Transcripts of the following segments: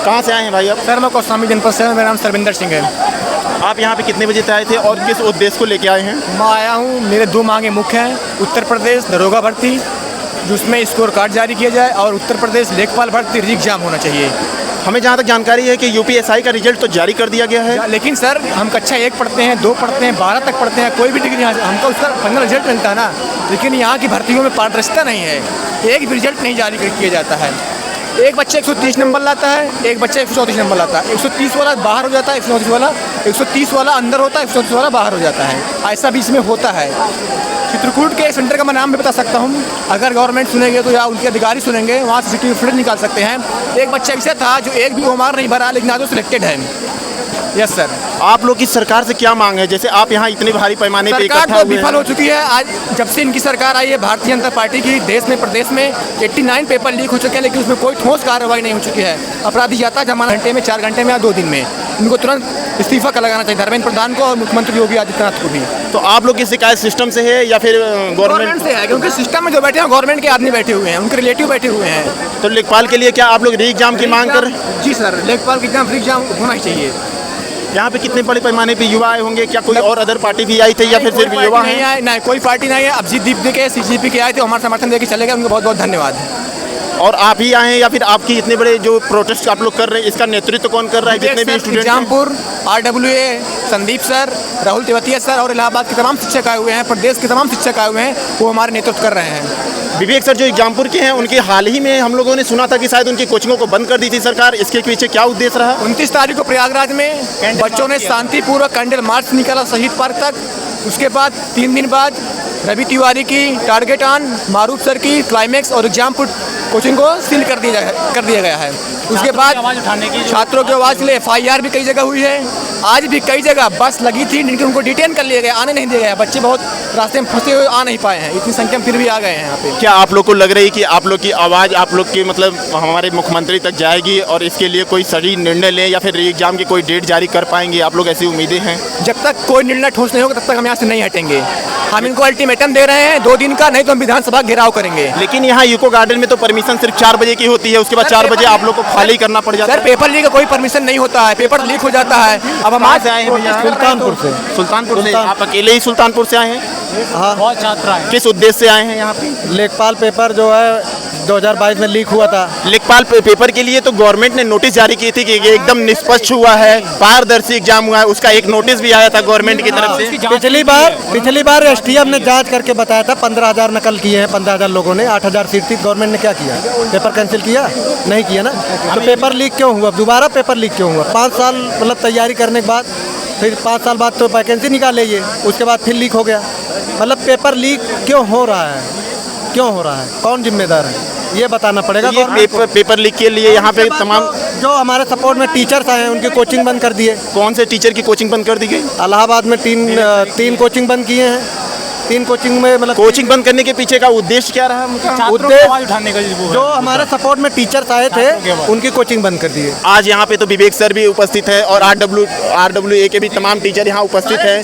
कहाँ से आए हैं भाई आप? सर मैं कौशाम्बी जनपद से, मेरा नाम सरविंदर सिंह है। आप यहाँ पे कितने बजे से आए थे और किस उद्देश्य को लेके आए हैं? मैं आया हूँ, मेरे 2 मांगे मुख्य हैं। उत्तर प्रदेश दरोगा भर्ती, जिसमें स्कोर कार्ड जारी किया जाए, और उत्तर प्रदेश लेखपाल भर्ती री एग्जाम होना चाहिए। हमें जहाँ तक जानकारी है कि यूपीएसआई का रिजल्ट तो जारी कर दिया गया है, लेकिन सर हम कक्षा 1 पढ़ते हैं, 2 पढ़ते हैं, 12 तक पढ़ते हैं, कोई भी डिग्री हमको उसका फाइनल रिजल्ट मिलता है ना। लेकिन यहाँ की भर्तियों में पारदर्शिता नहीं है, एक भी रिजल्ट नहीं जारी किया जाता है। एक बच्चा 130 नंबर लाता है, एक बच्चा 134 नंबर लाता है। 130 वाला बाहर हो जाता है, 130 वाला अंदर होता है, 134 वाला बाहर हो जाता है। ऐसा बीच में होता है। चित्रकूट के सेंटर का मैं नाम भी बता सकता हूँ, अगर गवर्नमेंट सुनेंगे तो या उनके अधिकारी सुनेंगे, वहाँ से सीसीटीवी फुटेज निकाल सकते हैं। एक बच्चा ऐसा था जो एक भी ओमार नहीं भरा, लेकिन आज वो सिलेक्टेड है। Yes sir. आप लोग की सरकार से क्या मांग है? जैसे आप यहाँ इतने भारी पैमाने पे सरकार इकट्ठा तो हुए विफल हो हैं। चुकी है। आज जब से इनकी सरकार आई है, भारतीय जनता पार्टी की, देश में प्रदेश में 89 पेपर लीक हो चुके हैं, लेकिन उसमें कोई ठोस कार्रवाई नहीं हो चुकी है। अपराधी जाता जमाना घंटे में, 4 घंटे में या 2 दिन में। इनको तुरंत इस्तीफा का लगाना चाहिए, धर्मेंद्र प्रधान को और मुख्यमंत्री योगी आदित्यनाथ को भी। तो आप लोग की शिकायत सिस्टम से है या फिर गवर्नमेंट से है? क्योंकि सिस्टम में जो बैठे हैं गवर्नमेंट के आदमी बैठे हुए हैं, उनके रिलेटिव बैठे हुए हैं। तो लेखपाल के लिए क्या आप लोग री एग्जाम की मांग कर? जी सर, लेखपाल की एग्जाम, फ्री एग्जाम होना ही चाहिए। यहाँ पे कितने बड़े पैमाने पे युवा आए होंगे? क्या कोई और अदर पार्टी भी आई थी या फिर सिर्फ युवा नहीं हैं? आए, नहीं कोई पार्टी नहीं है। अभिजीत दीप के सीजीपी के आए थे, हमारा समर्थन देके चले गए, उनको बहुत बहुत धन्यवाद। और आप ही आए हैं या फिर आपकी इतने बड़े जो प्रोटेस्ट आप लोग कर रहे हैं, इसका नेतृत्व कौन कर रहा है? जितने भी student Exampur, RWA, Sandeep sir, Rahul Tewatia sir और इलाहाबाद के तमाम शिक्षक आए हुए हैं, प्रदेश के तमाम शिक्षक आए हुए हैं, वो हमारे नेतृत्व कर रहे हैं। विवेक सर जो एग्जामपुर के हैं, उनके हाल ही में हम लोगों ने सुना था कि शायद उनकी कोचिंगों को बंद कर दी थी सरकार। इसके पीछे क्या उद्देश्य रहा? 29 तारीख को प्रयागराज में बच्चों ने शांतिपूर्वक कैंडल मार्च निकाला शहीद पार्क तक। उसके बाद 3 दिन बाद रवि तिवारी की, टारगेट ऑन, मारूफ सर की, क्लाइमेक्स और एग्जामपुर कोचिंग को सील कर दिया गया है। उसके बाद छात्रों की आवाज़ के लिए FIR भी कई जगह हुई है। आज भी कई जगह बस लगी थी, जिनके उनको डिटेन कर लिया गया, आने नहीं दिया गया। बच्चे बहुत रास्ते में फंसे हुए आ नहीं पाए हैं, इतनी संख्या में फिर भी आ गए हैं यहाँ पे। क्या आप लोग को लग रही है कि आप लोग की आवाज़ आप लोग के मतलब हमारे मुख्यमंत्री तक जाएगी और इसके लिए कोई सही निर्णय लें या फिर री एग्जाम की कोई डेट जारी कर पाएंगे? आप लोग ऐसी उम्मीदें हैं? जब तक कोई निर्णय ठोस नहीं होगा तब तक हम यहाँ से नहीं हटेंगे। हम इनको अल्टीमेटम दे रहे हैं 2 दिन का, नहीं तो हम विधानसभा घेराव करेंगे। लेकिन यहाँ यूको गार्डन में तो परमिशन सिर्फ 4 बजे की होती है, उसके बाद 4 बजे आप लोग को खाली करना पड़ जाता है। सर पेपर लीक का कोई परमिशन नहीं होता है, पेपर लीक हो जाता है। अब हम आज आए हैं भैया? सुल्तानपुर से। आप अकेले ही सुल्तानपुर से आए हैं? हाँ, बहुत छात्र आए। किस उद्देश्य से आए हैं यहाँ पे? लेखपाल पेपर जो है 2022 में लीक हुआ था। लेखपाल पेपर के लिए तो गवर्नमेंट ने नोटिस जारी की थी कि ये एकदम निष्पक्ष हुआ है, पारदर्शी एग्जाम हुआ है, उसका एक नोटिस भी आया था गवर्नमेंट की तरफ से। पिछली बार STM ने जांच करके बताया था 15,000 नकल किए हैं 15,000 लोगों ने, 8,000 सीट थी। गवर्नमेंट ने क्या किया? पेपर कैंसिल किया? नहीं किया ना। तो पेपर लीक क्यों हुआ? दोबारा पेपर लीक क्यों हुआ? 5 साल मतलब तैयारी करने के बाद फिर 5 साल बाद तो वैकेंसी निकालेंगे, उसके बाद फिर लीक हो गया। मतलब पेपर लीक क्यों हो रहा है? क्यों हो रहा है? कौन जिम्मेदार है? ये बताना पड़ेगा। ये पेपर लीक के लिए यहाँ पे तमाम जो हमारे सपोर्ट में टीचर्स आए हैं उनकी कोचिंग बंद कर दिए। कौन से टीचर की कोचिंग बंद कर दी गई? इलाहाबाद में 3 कोचिंग बंद किए हैं। 3 कोचिंग में मतलब कोचिंग बंद करने के पीछे का उद्देश्य क्या रहा उनका? उद्देश्य जो हमारे सपोर्ट में टीचर्स आए थे उनकी कोचिंग बंद कर दिए। आज यहाँ पे तो विवेक सर भी उपस्थित है और RWA के भी तमाम टीचर यहाँ उपस्थित है।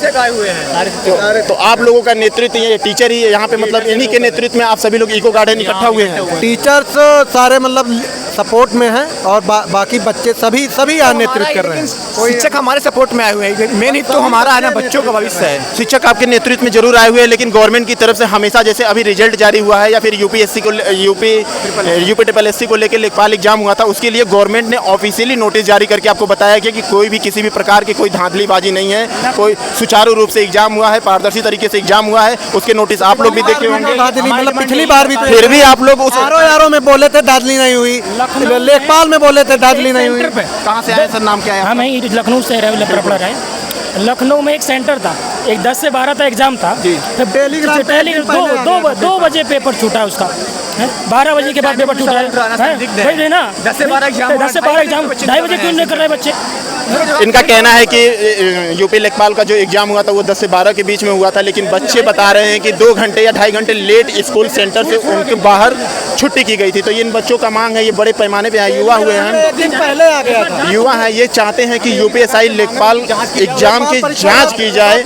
तो आप लोगों का नेतृत्व, ये टीचर ही यहाँ पे मतलब इन्हीं के नेतृत्व में आप सभी लोग इको गार्डन इकट्ठा हुए हैं? टीचर्स सारे मतलब सपोर्ट में हैं और बाकी बच्चे सभी यहाँ नेतृत्व कर रहे हैं। शिक्षक हमारे सपोर्ट में आए हुए हैं। मेन हित तो हमारा है ना, बच्चों का भविष्य है। शिक्षक आपके नेतृत्व में जरूर आए हुए हैं, लेकिन गवर्नमेंट की तरफ से हमेशा जैसे अभी रिजल्ट जारी हुआ है या फिर यूपी SSC को लेकर लेखपाल एग्जाम हुआ था, उसके लिए गवर्नमेंट ने ऑफिशियली नोटिस जारी करके आपको बताया गया कि कोई भी किसी भी प्रकार की कोई धांधलीबाजी नहीं है, कोई सुचारू रूप से एग्जाम हुआ है, पारदर्शी तरीके से एग्जाम हुआ है। उसके नोटिस आप लोग भी देखे होंगे। मतलब पिछली बार भी फिर भी आप लोग उस यारों में बोले थे दादली नहीं हुई, लेखपाल में बोले थे दादली नहीं हुई। कहाँ से आए सर? नाम क्या है? हम यहीं लखनऊ से पढ़ रहे हैं। लखनऊ में एक सेंटर था, एक 10 से 12 तक एग्जाम था। दो बजे पेपर छूटा उसका, 12 बजे के बाद पेपर छूटा है ना। 10 से 12 एग्जाम, 2:30 बजे क्यों नहीं कर रहे बच्चे? इनका कहना है कि यूपी लेखपाल का जो एग्जाम हुआ था वो 10 से 12 के बीच में हुआ था, लेकिन बच्चे बता रहे हैं कि 2 घंटे या 2.5 घंटे लेट स्कूल सेंटर से उनके बाहर छुट्टी की गई थी। तो इन बच्चों का मांग है, ये बड़े पैमाने पे युवा हुए हैं, एक दिन पहले आ गया था। युवा हैं, ये चाहते हैं कि यूपीएसआई लेखपाल एग्जाम की जांच की जाए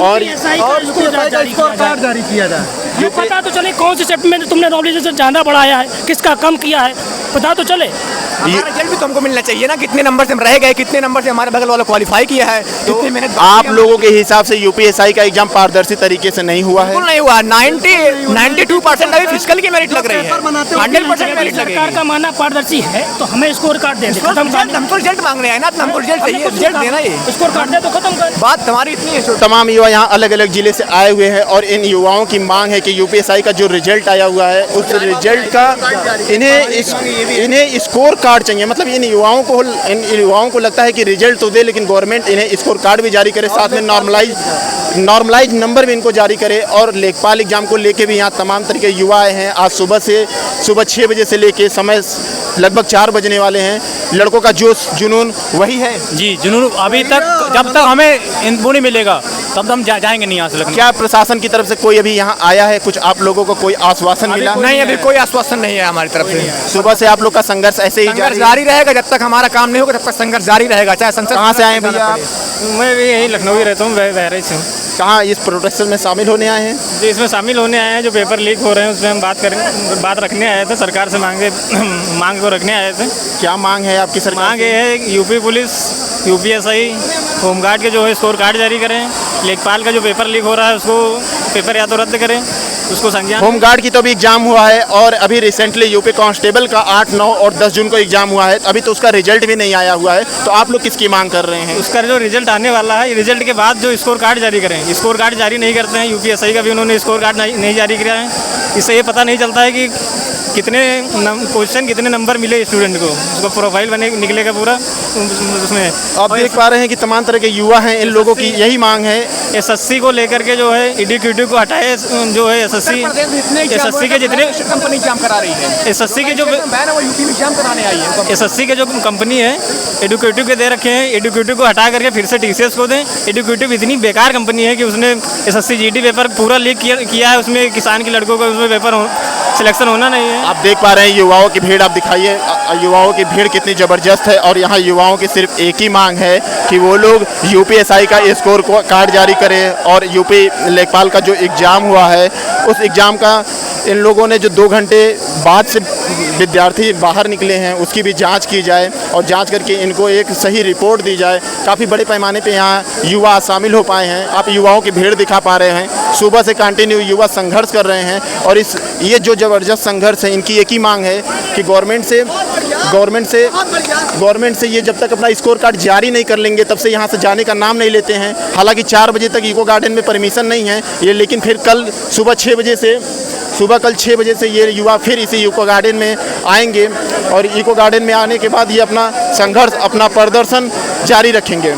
और स्कोर कार्ड जारी किया जाए। ये पता तो चले कौन से चैप्टर में तुमने नॉलेज ज़्यादा बढ़ाया है, किसका कम किया है, पता तो चले। रिजल्ट भी तो हमको मिलना चाहिए ना, कितने नंबर से हम रह गए, कितने नंबर से हमारे बगल वाला क्वालिफाई किया है, तो कितनी मेहनत आप लोगों के हिसाब से यूपीएसआई का एग्जाम पारदर्शी तरीके से नहीं हुआ है? बिल्कुल नहीं हुआ। 92% अभी फिजिकल की मेरिट लग रही है, 100% मेरिट सरकार लगेगी। का मानना पारदर्शी है तो हमें स्कोर कार्ड दे दे, खत्म कर दे। हमको रिजल्ट मांगने आए ना, तो हमको रिजल्ट चाहिए, रिजल्ट देना ही स्कोर कार्ड दे तो खत्म कर। बात हमारी इतनी है। तमाम युवा यहाँ अलग अलग जिले से आए हुए हैं और इन युवाओं की मांग है कि यूपीएसआई का जो रिजल्ट आया हुआ है उस रिजल्ट का इन्हें स्कोर कार्ड चाहिए। मतलब इन युवाओं को लगता है कि रिजल्ट तो दे लेकिन गवर्नमेंट इन्हें स्कोर कार्ड भी जारी करे, साथ में नॉर्मलाइज नंबर भी इनको जारी करे। और लेखपाल एग्जाम को लेके भी यहाँ तमाम तरह के युवा आए हैं। आज सुबह 6 बजे से लेके समय लगभग 4 बजने वाले हैं। लड़कों का जोश जुनून वही है जी, जुनून अभी तक, जब तक हमें इनको नहीं मिलेगा तब तक हम जाएंगे नहीं यहाँ से लखनऊ। क्या प्रशासन की तरफ से कोई अभी यहाँ आया है? कुछ आप लोगों को कोई आश्वासन मिला? नहीं, अभी कोई आश्वासन नहीं है हमारी तरफ से। सुबह से आप लोग का संघर्ष ऐसे ही संघर्ष जारी रहेगा, जब तक हमारा काम नहीं होगा तब तक संघर्ष जारी रहेगा, चाहे संसद। कहाँ से आए हैं भैया आप? मैं भी यहीं लखनऊ ही रहता हूँ, बहराइच से हूँ कहाँ इस प्रोटेस्ट में शामिल होने आए हैं? जी। इसमें शामिल होने आए हैं, जो पेपर लीक हो रहे हैं उसमें हम बात रखने आए थे, सरकार से मांग को रखने आए थे। क्या मांग है आपकी सरकार मांग ये से? है यूपी पुलिस, यूपीएसआई, होमगार्ड के जो है स्कोर कार्ड जारी करें, लेखपाल का जो पेपर लीक हो रहा है उसको पेपर या तो रद्द करें, उसको संज्ञान। होमगार्ड की तो अभी एग्जाम हुआ है और अभी रिसेंटली यूपी कांस्टेबल का 8, 9 और 10 जून को एग्जाम हुआ है, अभी तो उसका रिजल्ट भी नहीं आया हुआ है। तो आप लोग किसकी मांग कर रहे हैं? उसका जो रिजल्ट आने वाला है, रिजल्ट के बाद जो स्कोर कार्ड जारी करें, स्कोर कार्ड जारी नहीं करते हैं। यूपीएसआई का भी उन्होंने स्कोर कार्ड नहीं जारी किया है। इससे ये पता नहीं चलता है कि कितने क्वेश्चन, कितने नंबर मिले स्टूडेंट को, उसका प्रोफाइल बने निकलेगा पूरा उसमें। आप देख पा रहे हैं कि तमाम तरह के युवा हैं, इन लोगों की यही मांग है। एसएससी को लेकर के जो है एडुकेटिव को हटाए, जो है एसएससी के जितने कंपनी एग्जाम करा रही है, एसएससी के जो बैन है वो यूपी में एग्जाम कराने आई है। एसएससी के जो कंपनी है एडुकेटिव के दे रखे हैं, एडुकेटिव को हटा करके फिर से टीसीएस को दें। एडुकेटिव इतनी बेकार कंपनी है कि उसने एसएससी जीडी पेपर पूरा लीक किया है, उसमें किसान के लड़कों का उसमें पेपर सिलेक्शन होना नहीं है। आप देख पा रहे हैं युवाओं की भीड़, आप दिखाइए युवाओं की भीड़ कितनी ज़बरदस्त है। और यहाँ युवाओं की सिर्फ एक ही मांग है कि वो लोग यूपीएसआई का स्कोर कार्ड जारी करें और यूपी लेखपाल का जो एग्ज़ाम हुआ है उस एग्ज़ाम का इन लोगों ने जो 2 घंटे बाद से विद्यार्थी बाहर निकले हैं उसकी भी जांच की जाए और जांच करके इनको एक सही रिपोर्ट दी जाए। काफ़ी बड़े पैमाने पे यहाँ युवा शामिल हो पाए हैं। आप युवाओं की भीड़ दिखा पा रहे हैं, सुबह से कंटिन्यू युवा संघर्ष कर रहे हैं। और ये जो ज़बरदस्त संघर्ष है, इनकी एक ही मांग है कि गवर्नमेंट से ये जब तक अपना स्कोर कार्ड जारी नहीं कर लेंगे तब से यहाँ से जाने का नाम नहीं लेते हैं। हालांकि 4 बजे तक इको गार्डन में परमिशन नहीं है ये, लेकिन फिर कल सुबह 6 बजे से ये युवा फिर इसी इको गार्डन में आएंगे और इको गार्डन में आने के बाद ये अपना संघर्ष, अपना प्रदर्शन जारी रखेंगे।